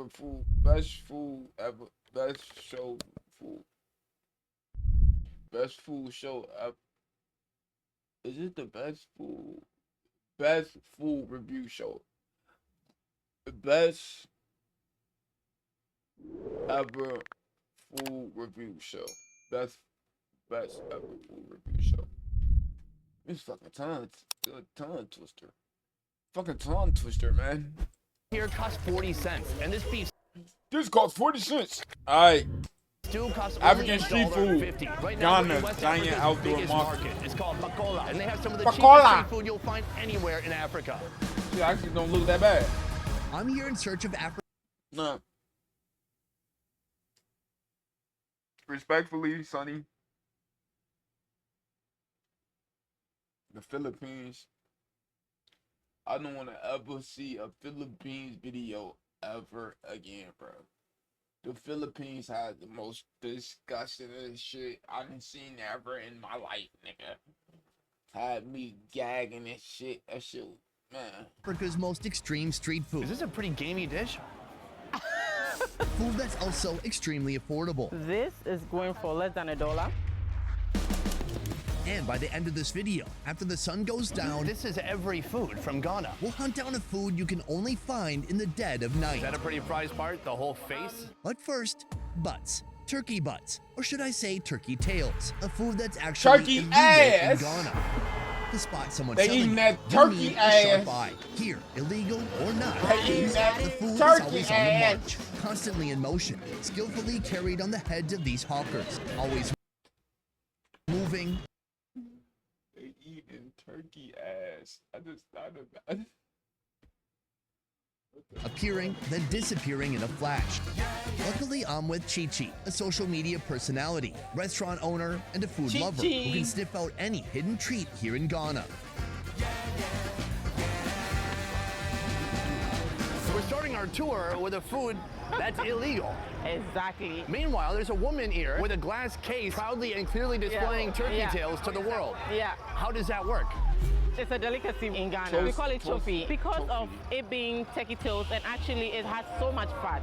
ever food. Best food ever. Best show food. Best food show ever. Is it the best food? Best food review show. The best ever food review show. Best ever food review show. This fucking tongue twister. Fucking tongue twister, man. Here costs 40 cents, and this beef This costs 40 cents. Alright. stew costs African street food. $1.50. Right now, Ghana, in West giant Africa's outdoor biggest market. market. It's called Makola, and they have some of the Makola. cheapest street food you'll find anywhere in Africa. It actually don't look that bad. I'm here in search of Africa. Nah. Respectfully, Sonny. The Philippines. I don't want to ever see a Philippines video ever again, bro. The Philippines had the most disgusting shit I done seen ever in my life, nigga. Had me gagging and shit. That shit, man. Africa's most extreme street Is food. this a pretty gamey dish? Food that's also extremely affordable. This is going for less than $1. And by the end of this video, after the sun goes down, This is every food from Ghana. we'll hunt down a food you can only find in the dead of night. Is that a pretty prized part? The whole face? But first, butts. Turkey butts. Or should I say turkey tails. A food that's actually Turkey illegal ass. in Ghana. To spot someone They selling eating it, that you turkey need a sharp ass. eye. Here, illegal or not, They eating that the food is turkey always on the ass. march, constantly in motion, skillfully carried on the heads of these hawkers, always moving, They eating turkey ass. I just thought about it. appearing, then disappearing in a flash. Luckily, I'm with Chi Chi, a social media personality, restaurant owner, and a food lover who Chi-Chi. can sniff out any hidden treat here in Ghana. We're starting our tour with a food that's illegal. Exactly. Meanwhile, there's a woman here with a glass case proudly and clearly displaying turkey yeah. tails to the world. Yeah, How does that work? it's a delicacy in Ghana. Toast- We call it toast- chofi because tofi. of it being turkey tails, and actually it has so much fat.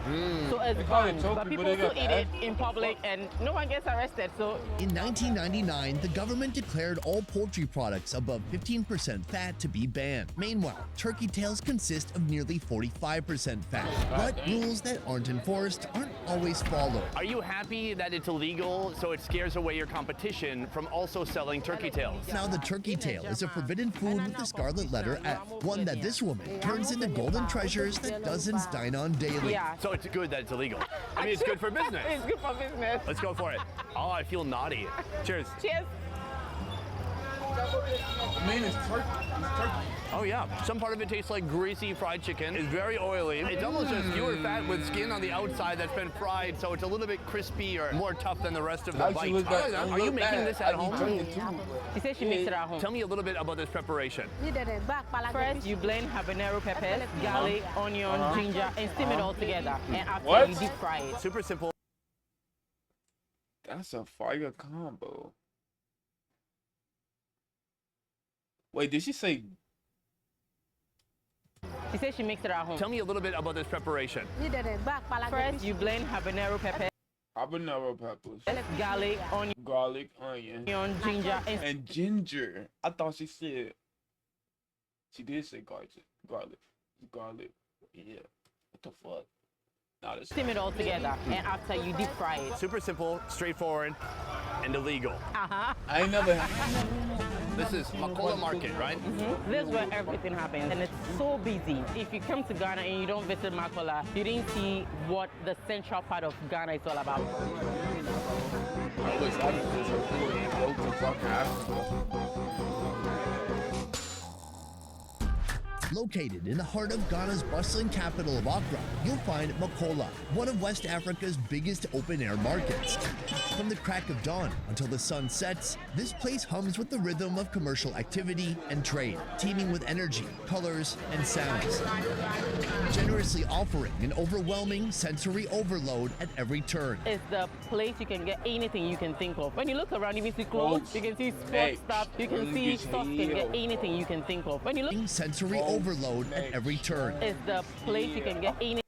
So it's They call it banned, tofi, but but people they still got eat it ass. in public and no one gets arrested. So In 1999, the government declared all poultry products above 15% fat to be banned. Meanwhile, turkey tails consist of nearly 45% fat. But rules that aren't enforced aren't always followed. Are you happy that it's illegal so it scares away your competition from also selling turkey tails? Now, the turkey tail is a forbidden food with the scarlet letter F, one that this woman turns into golden treasures that dozens dine on daily. yeah. So it's good that it's illegal. I mean, it's good for business. It's good for business. Let's go for it. Oh, I feel naughty. Cheers. Cheers. I mean, it's turkey. It's turkey. Oh yeah, some part of it tastes like greasy fried chicken. It's very oily. It's almost just skewered fat with skin on the outside that's been fried, so it's a little bit crispy or more tough than the rest of the Actually, bite. look that- Are look you making bad. this at I eat home? turkey too. She said she makes it at home. Tell me a little bit about this preparation. First, you blend habanero peppers, garlic, onion, ginger, and steam it all together. And after What? you deep fry it. Super simple. That's a fire combo. Wait, did she say? She said she makes it at home. Tell me a little bit about this preparation. First, you blend habanero peppers, Habanero peppers, garlic, onion, garlic, onion, ginger, and and ginger. I thought she said. She did say garlic. Yeah. What the fuck? Nah, this. steam it all together. And after you deep fry it. Super simple, straightforward, and illegal. Uh-huh. I ain't never. This is Makola Market, right? This is where everything happens, and it's so busy. If you come to Ghana and you don't visit Makola, you didn't see what the central part of Ghana is all about. I wish I could just afford to go to fucking Africa. Located in the heart of Ghana's bustling capital of Accra, you'll find Makola, one of West Africa's biggest open-air markets. From the crack of dawn until the sun sets, this place hums with the rhythm of commercial activity and trade, teeming with energy, colors, and sounds. Generously offering an overwhelming sensory overload at every turn. It's the place you can get anything you can think of. When you look around, you can see clothes, you can see sports stuff, you can see stuff, you can get anything you can think of. When you look, Sensory overload at every turn. it's the place you can get anything.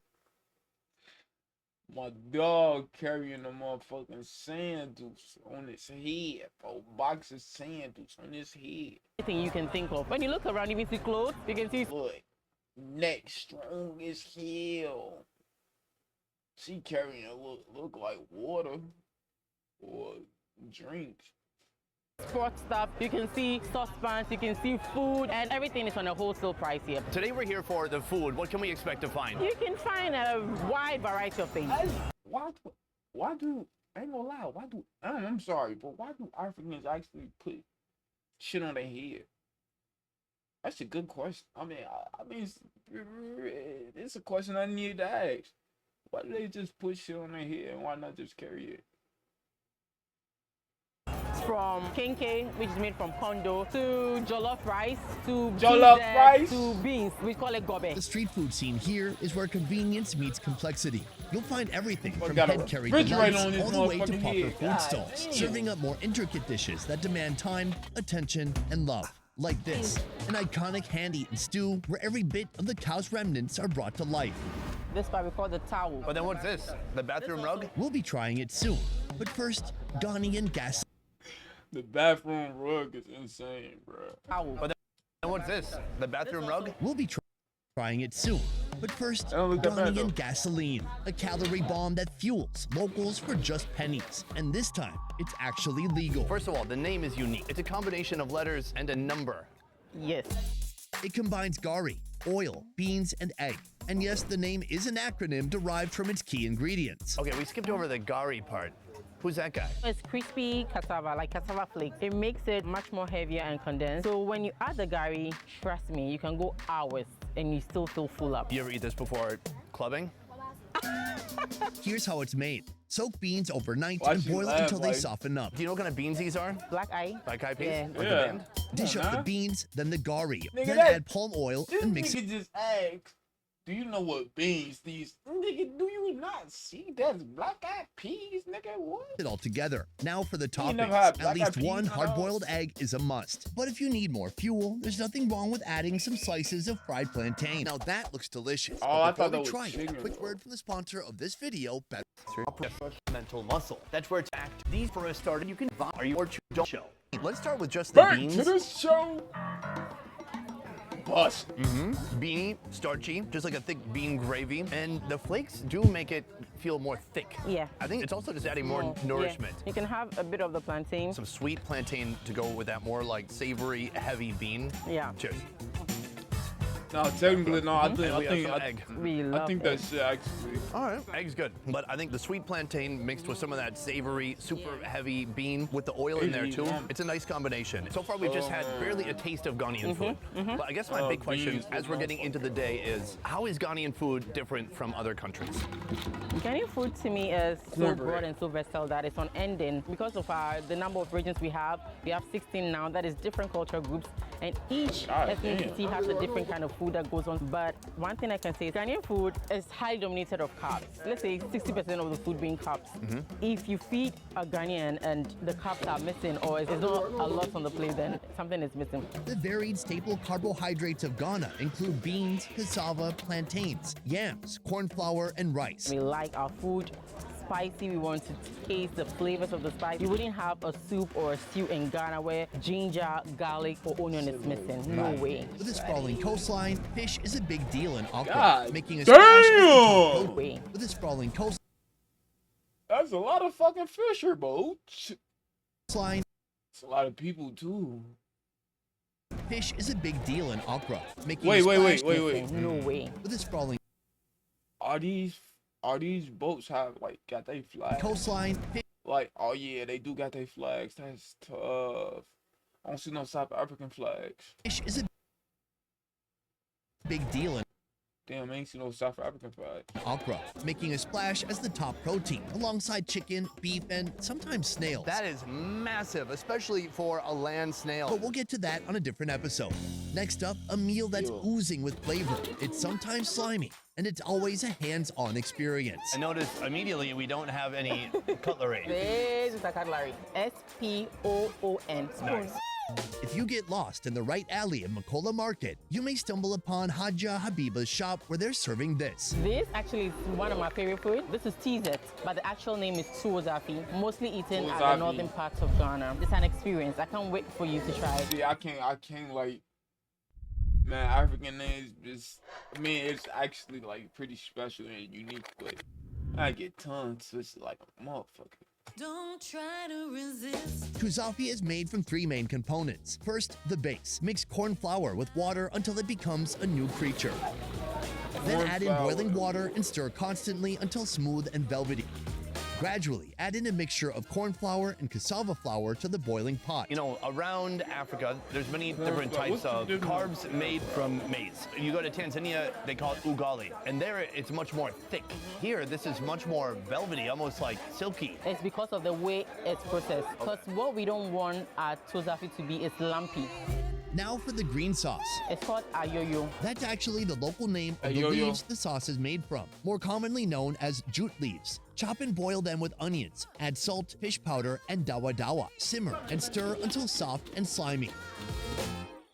My dog carrying the motherfucking sand dunes on his head, bro. Box of sand dunes on his head. Anything you can think of. When you look around, even see clothes, you can see. Look, neck strong as hell. She carrying look like water or drinks. Sports stuff, you can see saucepans, you can see food, and everything is on a wholesale price here. Today we're here for the food. What can we expect to find? You can find a wide variety of things. Why do I ain't gonna lie? I'm sorry, but why do Africans actually put shit on their head? That's a good question. I mean, it's a question I need to ask. Why do they just put shit on their head and why not just carry it? From kenke, which is made from kondo, to jollof rice, to Jollof pizza, rice? to beans. We call it gobe. The street food scene here is where convenience meets complexity. You'll find everything from got a head-carried refrigerator delights on this all the way to motherfucking proper head. food God stalls, damn. serving up more intricate dishes that demand time, attention, and love. Like this, an iconic hand-eaten stew where every bit of the cow's remnants are brought to life. This part we call the towel. But then what's this? The bathroom rug? We'll be trying it soon. But first, Ghanaian gas. The bathroom rug is insane, bro. Towel. But then what's this? The bathroom rug? We'll be trying it soon. But first, don't look that bad, though. Ghanaian gasoline, a calorie bomb that fuels locals for just pennies. And this time, it's actually legal. First of all, the name is unique. It's a combination of letters and a number. Yes. It combines gari, oil, beans, and egg. And yes, the name is an acronym derived from its key ingredients. Okay, we skipped over the gari part. Who's that guy? It's crispy cassava, like cassava flakes. It makes it much more heavier and condensed. So when you add the gari, trust me, you can go hours and you still feel full up. You ever eat this before clubbing? Here's how it's made. Soak beans overnight Why and she boil laugh until they like- soften up. Do you know what kind of beans these are? Black eye. Black eyed peas? Yeah. Like the Yeah. band? Dish up the Huh? beans, then the gari. Nigga, Then that- add palm oil This and mix nigga just asked, do you know what beans these? Nigga, do you not see that's black-eyed peas, nigga? What? it all together. Now for the You never toppings. had At black-eyed least peas one in the hard-boiled egg is a must. But if you need more fuel, there's nothing wrong with adding some slices of fried plantain. Now that looks delicious. Oh, But I before thought that we was try it, a chicken. quick word from the sponsor of this video, Better. Mental muscle. That's where it's act. These for a start, you can are you or don't show. Let's start with just the Back beans. to the show. Bust. Beanie, starchy, just like a thick bean gravy. And the flakes do make it feel more thick. Yeah. I think it's also just adding more Oh, yeah. nourishment. You can have a bit of the plantain. Some sweet plantain to go with that more like savory, heavy bean. Yeah. Cheers. No, technically, no. I And we have think, some I, egg. We love I think it. that shit actually. All right. Egg's good. But I think the sweet plantain mixed with some of that savory, super heavy bean with the oil in there too. It's a nice combination. So far, we've just had barely a taste of Ghanaian food. But I guess my big question beans, as we're getting into the day is, how is Ghanaian food different from other countries? Ghanaian food to me is so Cornbread. broad and so versatile that it's unending. Because of the number of regions we have 16 now, that is different cultural groups, and each God ethnicity has a different kind of food that goes on. But one thing I can say is Ghanaian food is highly dominated of carbs. Let's say 60% of the food being carbs. If you feed a Ghanaian and the carbs are missing or it's not a lot on the plate, then something is missing. The varied staple carbohydrates of Ghana include beans, cassava, plantains, yams, corn flour, and rice. We like our food spicy. We want to taste the flavors of the spice. You wouldn't have a soup or a stew in Ghana where ginger, garlic, or onion is missing. No way. With a sprawling coastline, fish is a big deal in Accra, God making a splash as the top damn! coast. Way. With a sprawling coastline, That's a lot of fucking fisher boats. It's Line a lot of people too. fish is a big deal in Accra, making Wait, a wait, splash wait. No way. with a sprawling Are these boats have like got they flags? coastline. Like, oh yeah, they do got their flags. That's tough. I don't see no South African flags. Fish is a big deal in Damn, I ain't see no South African flag. Accra, making a splash as the top protein, alongside chicken, beef, and sometimes snails. That is massive, especially for a land snail. But we'll get to that on a different episode. Next up, a meal that's Yo. oozing with flavor. It's sometimes slimy, and it's always a hands-on experience. I notice immediately we don't have any cutlery. This is a cutlery. SPOON. Spoon. Nice. If you get lost in the right alley of Makola Market, you may stumble upon Haja Habiba's shop where they're serving this. This actually is one of my favorite food. This is Tizet, but the actual name is Tuozafi, mostly eaten at the northern parts of Ghana. It's an experience. I can't wait for you to try it. See, I can't like, man, African names just, I mean, it's actually like pretty special and unique, but I get tongue twisted like a motherfucker. Don't try to resist. Tuzafi is made from 3 main components. First, the base. Mix corn flour with water until it becomes a new creature. Then Corn add in flour. boiling water and stir constantly until smooth and velvety. Gradually, add in a mixture of corn flour and cassava flour to the boiling pot. You know, around Africa, there's many different What's types the of difference? carbs made from maize. You go to Tanzania, they call it ugali, and there it's much more thick. Here, this is much more velvety, almost like silky. It's because of the way it's processed. Because what we don't want our Tuozafi to be is lumpy. Now for the green sauce. It's called ayoyo. That's actually the local name of the Ayoyo. leaves the sauce is made from, more commonly known as jute leaves. Chop and boil them with onions, add salt, fish powder, and dawa dawa. Simmer and stir until soft and slimy.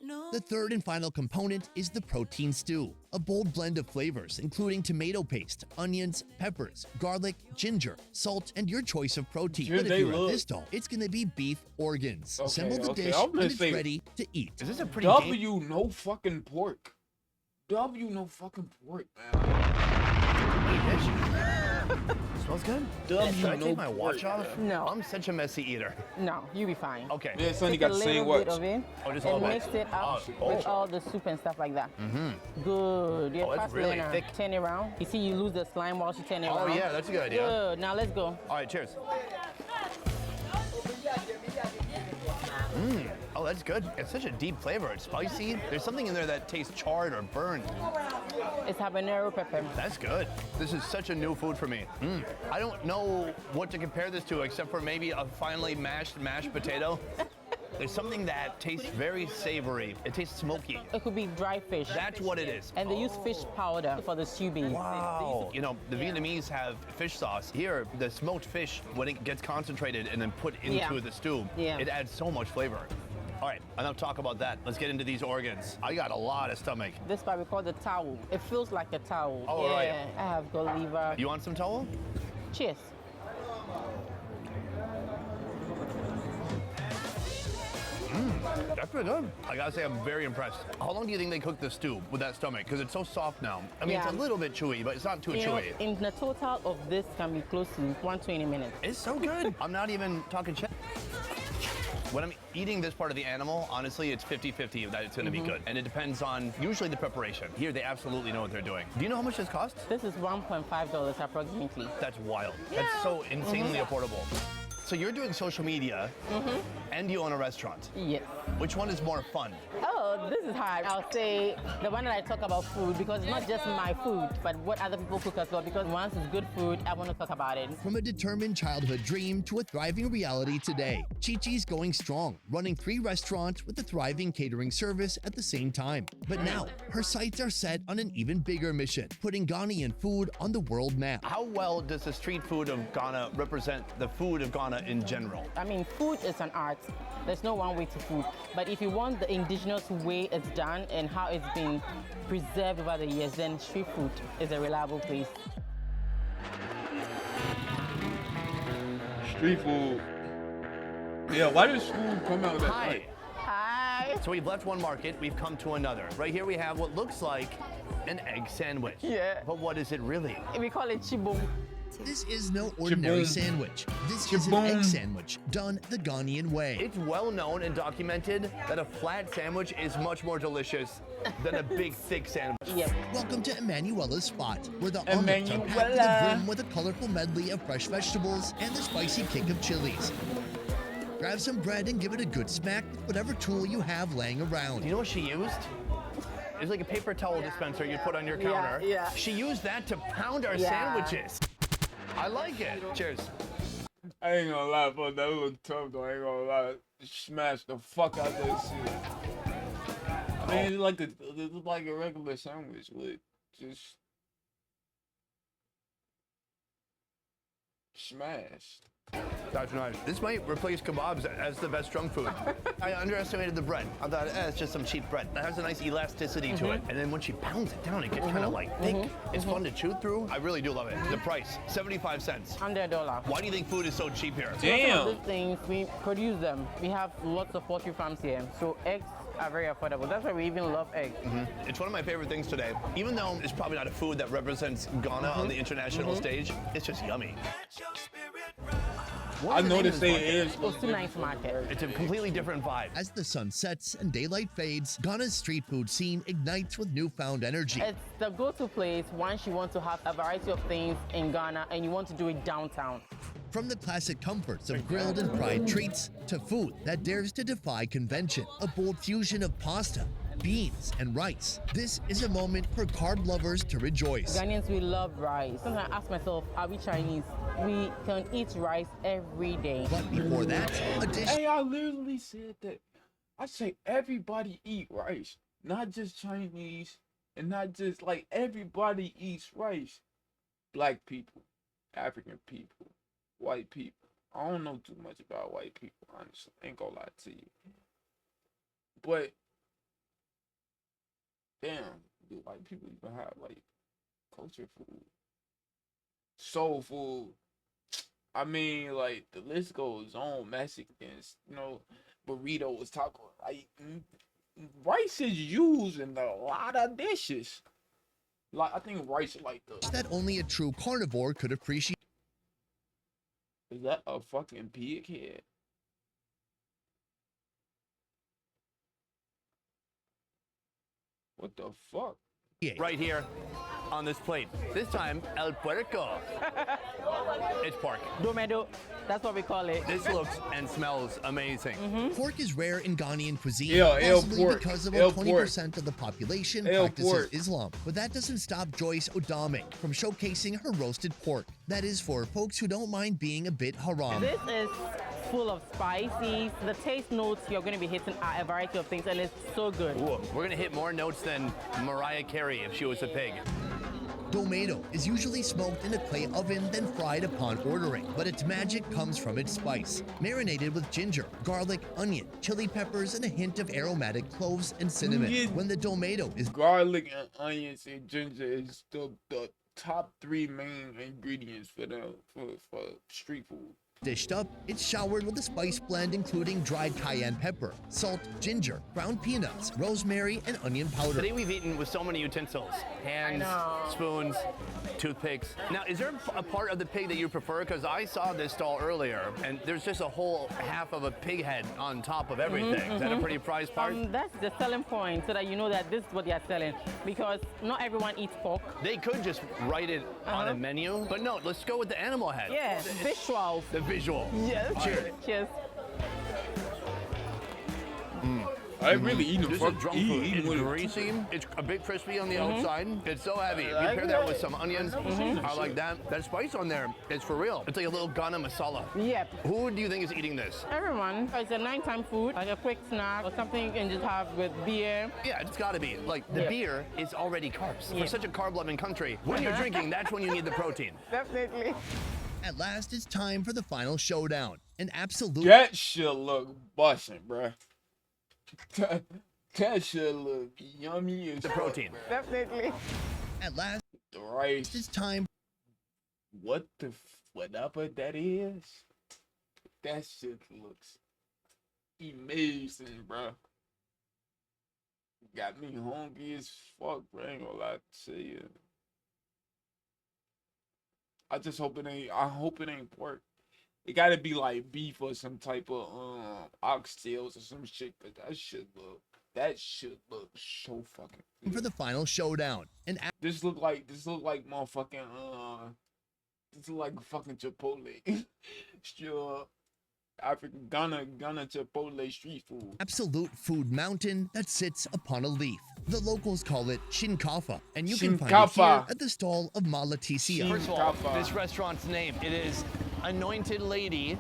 No. The third and final component is the protein stew, a bold blend of flavors including tomato paste, onions, peppers, garlic, ginger, salt, and your choice of protein. Dude, But if they you're at look- this stall, it's gonna be beef organs. Okay, Assemble the okay, dish I'm and gonna it's say- ready to eat. Is this a pretty game? W, no fucking pork. W, no fucking pork, man. Smells good. W, Should I no take my watch pork, off? man. No. I'm such a messy eater. No, you'll be fine. Okay. Me and Sonny Take got a the same little bit watch. of it Oh, just a little and bit. mix it up Oh, with oh. all the soup and stuff like that. Good. You're Oh, it's fast really learner. thick. Turn it around. You see, you lose the slime while you turn it Oh around. yeah, that's a good idea. Good. Now let's go. All right, cheers. Oh, that's good. It's such a deep flavor. It's spicy. There's something in there that tastes charred or burned. It's habanero pepper. That's good. This is such a new food for me. I don't know what to compare this to except for maybe a finely mashed potato. There's something that tastes very savory. It tastes smoky. It could be dry fish. That's what it is. And they use fish powder for the stew base. Wow. You know, the Vietnamese have fish sauce. Here, the smoked fish, when it gets concentrated and then put into Yeah. the stew, Yeah. it adds so much flavor. All right, enough talk about that. Let's get into these organs. I got a lot of stomach. This part we call the towel. It feels like a towel. Oh, yeah, right. I have got liver. You want some towel? Cheers. That's pretty good. I gotta say, I'm very impressed. How long do you think they cook the stew with that stomach? Because it's so soft now. I mean, Yeah. it's a little bit chewy, but it's not too You know, chewy. in the total of this can be close to 120 minutes. It's so good. I'm not even talking shit. When I'm eating this part of the animal, honestly, it's 50-50 that it's gonna be good. And it depends on usually the preparation. Here, they absolutely know what they're doing. Do you know how much this costs? This is $1.5 approximately. That's wild. That's so insanely affordable. So you're doing social media and you own a restaurant. Yes. Which one is more fun? Oh, this is hard. I'll say the one that I talk about food because it's not just my food, but what other people cook as well. Because once it's good food, I want to talk about it. From a determined childhood dream to a thriving reality today, Chi-Chi's going strong, running 3 restaurants with a thriving catering service at the same time. But now, her sights are set on an even bigger mission, putting Ghanaian food on the world map. How well does the street food of Ghana represent the food of Ghana in general? I mean, food is an art. There's no one way to food. But if you want the indigenous way it's done and how it's been preserved over the years, then street food is a reliable place. Street food. Yeah, why does food come out that Hi. night? Hi. So we've left one market, we've come to another. Right here we have what looks like an egg sandwich. Yeah. But what is it really? We call it chibum. This is no ordinary Chaboom. sandwich. This is an Chaboom. egg sandwich done the Ghanaian way. It's well known and documented that a flat sandwich is much more delicious than a big, thick sandwich. Yep. Welcome to Emanuela's Spot, where the omelets are packed to the Emanuela. brim with a colorful medley of fresh vegetables and the spicy kick of chilies. Grab some bread and give it a good smack with whatever tool you have laying around. Do you know what she used? It's like a paper towel dispenser you put on your counter. yeah. She used that to pound our Yeah. sandwiches. I like it. Cheers. I ain't gonna lie, fuck that was tough though. I ain't gonna lie. Smash the fuck out that shit. I mean, it's like a regular sandwich with just smashed. That's nice. This might replace kebabs as the best junk food. I underestimated the bread. I thought, it's just some cheap bread. That has a nice elasticity to it. And then when she pounds it down, it gets kind of like thick. It's fun to chew through. I really do love it. The price, 75 cents. Under $1. Why do you think food is so cheap here? Some of these things, we produce them. We have lots of poultry farms here, so eggs are very affordable. That's why we even love eggs. It's one of my favorite things today. Even though it's probably not a food that represents Ghana on the international stage, it's just yummy. I noticed they is. Osu Market. It's a completely different vibe. As the sun sets and daylight fades, Ghana's street food scene ignites with newfound energy. It's the go-to place once you want to have a variety of things in Ghana and you want to do it downtown. From the classic comforts of grilled and fried treats to food that dares to defy convention, a bold fusion of pasta, beans, and rice. This is a moment for carb lovers to rejoice. Ghanaians, we love rice. Sometimes I ask myself, are we Chinese? We can eat rice every day. But before that, a dish Hey, I literally said that. I say everybody eat rice, not just Chinese, and not just like everybody eats rice. Black people, African people, white people. I don't know too much about white people, honestly. Ain't gonna lie to you. But damn, do white people even have like culture food, soul food? I mean, like the list goes on. Mexicans, burritos, tacos. Like rice is used in a lot of dishes. Like I think rice is like the. that only a true carnivore could appreciate. Is that a fucking pig head? What the fuck? Right here on this plate. This time, El Puerco. It's pork. Domedo, that's what we call it. This looks and smells amazing. Pork is rare in Ghanaian cuisine, El possibly pork. because El about 20% of the population El practices pork. Islam. But that doesn't stop Joyce Odame from showcasing her roasted pork. That is for folks who don't mind being a bit haram. This is full of spices. The taste notes you're going to be hitting are a variety of things, and it's so good. Ooh, we're gonna hit more notes than Mariah Carey if she was a pig. Domedo is usually smoked in a clay oven, then fried upon ordering, but its magic comes from its spice. Marinated with ginger, garlic, onion, chili peppers, and a hint of aromatic cloves and cinnamon. Yeah. When the domedo is Garlic and onions and ginger is the top 3 main ingredients for street food. dished up, it's showered with a spice blend including dried cayenne pepper, salt, ginger, ground peanuts, rosemary, and onion powder. Today we've eaten with so many utensils. Hands, spoons, toothpicks. Now, is there a part of the pig that you prefer? Because I saw this stall earlier, and there's just a whole half of a pig head on top of everything. Is that a pretty prized part? That's the selling point, so that you know that this is what they are selling. Because not everyone eats pork. They could just write it on a menu, but no, let's go with the animal head. Yeah, visuals. The visual. Yes. Cheers. Cheers. I really eat This is drunk food. It's greasy. It's a bit crispy on the outside. It's so heavy. You pair that with some onions. I like that. That spice on there is for real. It's like a little Ghana masala. Yep. Who do you think is eating this? Everyone. It's a nighttime food, like a quick snack or something you can just have with beer. Yeah, it's got to be. Like, the beer is already carbs. For such a carb-loving country, when you're drinking, that's when you need the protein. Definitely. At last, it's time for the final showdown. An absolute That shit look bussin', bruh. That shit look yummy as The fuck, protein. bruh. Definitely. At last, The rice. it's time Whatever that is, that shit looks amazing, bruh. Got me hungry as fuck, bro. Ain't gonna lie to you. I hope it ain't pork. It gotta be like beef or some type of oxtails or some shit, but that shit look so fucking good. for the final showdown. An This look like motherfucking this look like fucking Chipotle. Sure. African Ghana Chipotle street food. absolute food mountain that sits upon a leaf. The locals call it shinkafa, and you can find it here Shinkafa. at the stall of Malaticia. First of all, Kafa. this restaurant's name, it is Anointed Lady.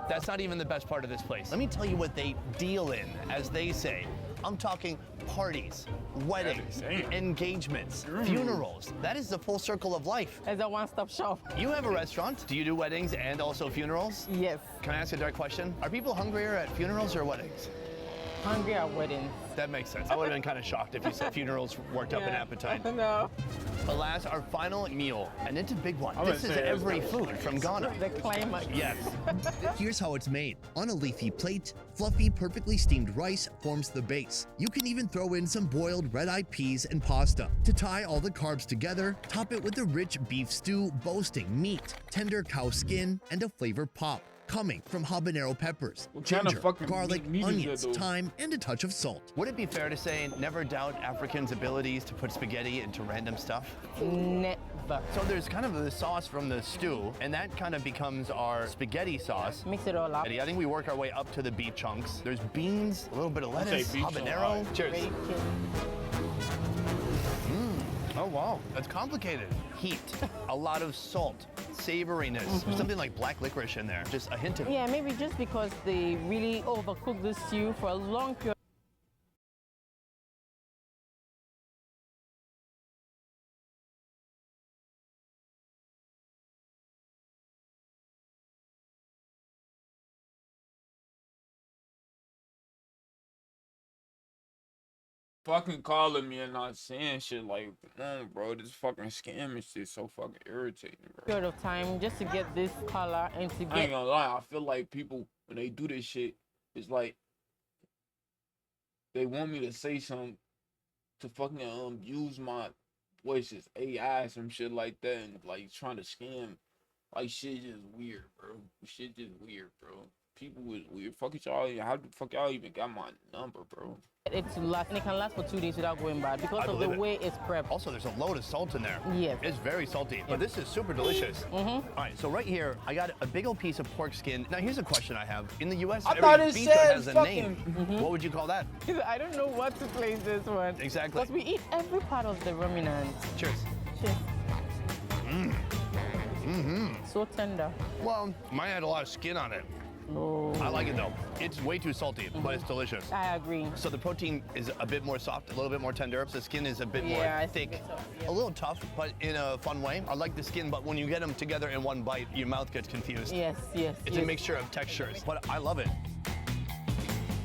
That's not even the best part of this place. Let me tell you what they deal in, as they say. I'm talking parties, weddings, Damn. engagements, funerals. That is the full circle of life. It's a one-stop shop. You have a restaurant. Do you do weddings and also funerals? Yes. Can I ask a direct question? Are people hungrier at funerals or weddings? Hungry at weddings. That makes sense. I would have been kind of shocked if you said funerals worked up an appetite. No. Alas, our final meal, and it's a big one. I'm This gonna is say it's every the- food from Ghana. The climax. Yes. Here's how it's made. On a leafy plate, fluffy, perfectly steamed rice forms the base. You can even throw in some boiled red-eyed peas and pasta. To tie all the carbs together, top it with a rich beef stew boasting meat, tender cow skin, and a flavor pop. Coming from habanero peppers, What kind of ginger, fucking garlic, meat is that, onions, though? thyme, and a touch of salt. Would it be fair to say never doubt Africans' abilities to put spaghetti into random stuff? Never. So there's kind of the sauce from the stew, and that kind of becomes our spaghetti sauce. Mix it all up. I think we work our way up to the beef chunks. There's beans, a little bit of say lettuce, beef chunk, habanero. alright. Cheers. Bacon. Oh wow, that's complicated. Heat, a lot of salt, savoriness, something like black licorice in there. Just a hint of Yeah, maybe just because they really overcook the stew for a long period. Fucking calling me and not saying shit like, come on, bro, this fucking scam and shit so fucking irritating, bro. Period of time just to get this color and to I ain't get gonna lie, I feel like people when they do this shit, it's like they want me to say something to fucking use my voice as AI, some shit like that, and like trying to scam. Like shit just weird, bro. Shit just weird, bro. People is weird. Fuck it, y'all. How the fuck y'all even got my number, bro? it to last, and it can last for 2 days without going bad because of the believe it. way it's prepped. Also, there's a load of salt in there. Yes. It's very salty, but this is super delicious. All right, so right here, I got a big old piece of pork skin. Now, here's a question I have. In the U.S., I thought every it pizza said has a fucking- name. What would you call that? I don't know what to place this one. Exactly. Because we eat every part of the ruminant. Cheers. Cheers. So tender. Well, mine had a lot of skin on it. Oh, I like it though. It's way too salty, but it's delicious. I agree. So the protein is a bit more soft, a little bit more tender. The skin is a bit Yeah, more I think thick, so, yeah. a little tough, but in a fun way. I like the skin, but when you get them together in one bite, your mouth gets confused. Yes, yes. It's yes. a mixture of textures, but I love it.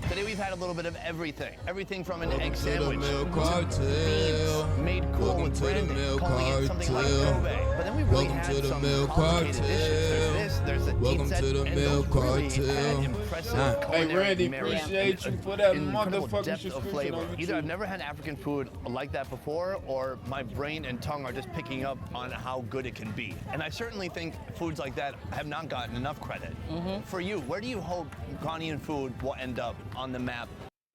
Today we've had a little bit of everything. Everything from an egg sandwich, Milk to Cartel. beans made cool Welcome with to the branding, Milk calling it something like Cartel. Kobe. But then we really Welcome had to the some Milk complicated Cartel. dishes. There's this, there's the Welcome deep set, to the and Milk those really Cartel. had impressive Hey, culinary Randy, merit appreciate and you for that incredible motherfucking depth of subscription flavor. on Either YouTube. I've never had African food like that before, or my brain and tongue are just picking up on how good it can be. And I certainly think foods like that have not gotten enough credit. For you, where do you hope Ghanaian food will end up on the map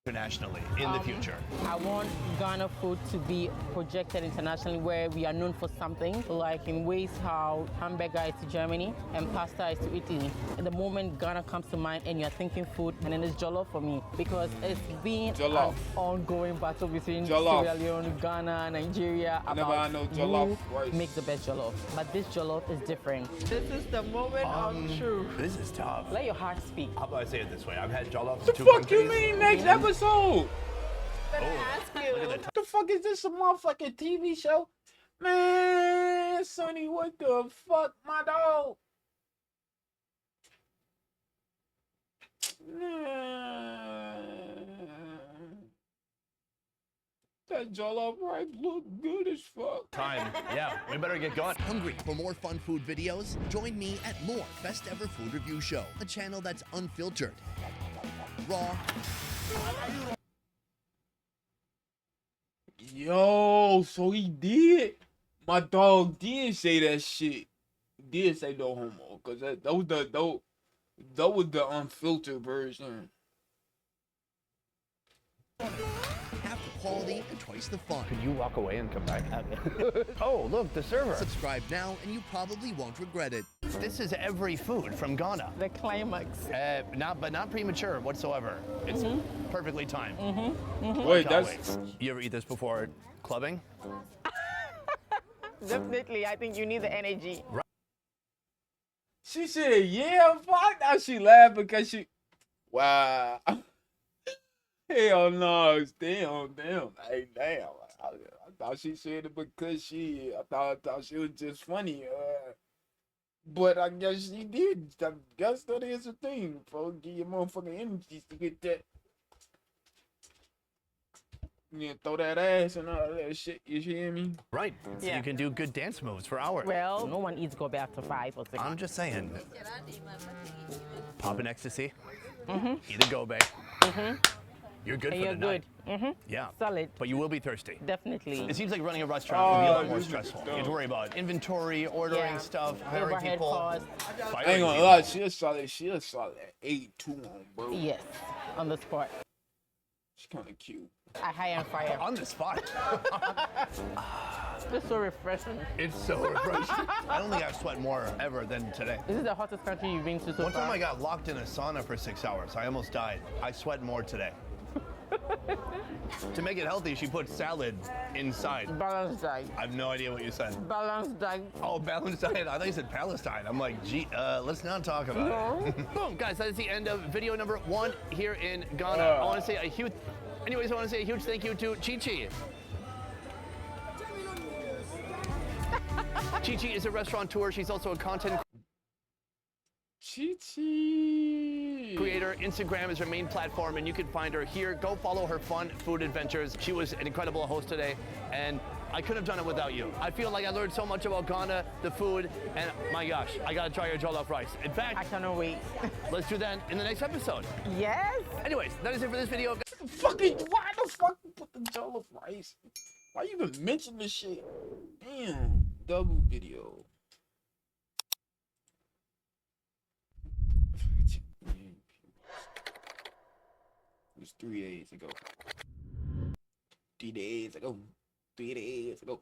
internationally in the future? I want Ghana food to be projected internationally where we are known for something, like in ways how hamburger is to Germany and pasta is to Italy. At the moment Ghana comes to mind and you're thinking food, and then it's jollof for me because it's been Jollof. an ongoing battle between Jollof. Sierra Leone, Ghana, Nigeria Never about had no jollof who rice. makes the best jollof. But this jollof is different. This is the moment of truth. This is tough. Let your heart speak. How about I say it this way? I've had jollof The in two fuck you countries. mean next episode? Oh, look at the The fuck is this, a motherfucking TV show? Man, Sonny, what the fuck, my dog? Man. That jollof rice look good as fuck. time. Yeah, we better get going. Hungry for more fun food videos? Join me at more Best Ever Food Review Show, a channel that's unfiltered, raw, Yo, so he did. My dog did say that shit. He did say no homo, cause that was the unfiltered version. half the quality and twice the fun. Could you walk away and come back? Oh, look, the server. Subscribe now and you probably won't regret it. This is every food from Ghana. The climax. Not premature whatsoever. It's perfectly timed. Wait, Can't that's wait. You ever eat this before clubbing? Definitely, I think you need the energy. she said, yeah, fuck. Now she laughed because she. Wow. Hell no, damn. Hey, damn. I thought she said it because I thought she was just funny. But I guess she did. I guess that is a thing, folks. Get your motherfucking energies to get that. Yeah, throw that ass and all that shit. You hear me? Right. So Yeah. you can do good dance moves for hours. Well, no one eats gobe after 5 or 6. I'm just saying. Pop an ecstasy. Eat a gobe. You're good And for you're the good. night. Yeah. Solid. But you will be thirsty. Definitely. It seems like running a restaurant would be a lot more this is stressful. You dumb. have to worry about inventory, ordering Yeah. stuff, hiring Overhead people. costs. firing I ain't gonna people. lie, she a solid 8-2 on, bro. Yes, on the spot. She's kind of cute. I high and fire. On the spot. It's so refreshing. It's so refreshing. I don't think I've sweat more ever than today. This is the hottest country you've been to so One far. time I got locked in a sauna for 6 hours. I almost died. I sweat more today. To make it healthy, she put salad inside. Balanced diet. I have no idea what you said. Balanced diet. Oh, balanced diet. I thought you said Palestine. I'm like, gee, let's not talk about it. Boom, guys, that is the end of video number 1 here in Ghana. I want to say a huge, anyways, I want to say a huge thank you to Chi Chi. Chi Chi is a restaurateur. She's also a content Chi-Chi. creator. Instagram is her main platform, and you can find her here. Go follow her fun food adventures. She was an incredible host today, and I couldn't have done it without you. I feel like I learned so much about Ghana, the food, and my gosh, I gotta try your jollof rice. In I fact, cannot wait. let's do that in the next episode. Yes. Anyways, that is it for this video. Why the fuck you put the jollof rice? Why you even mention this shit? Damn, double video. It was 3 days ago. 3 days ago. 3 days ago.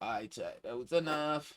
Alright, chat. That was enough.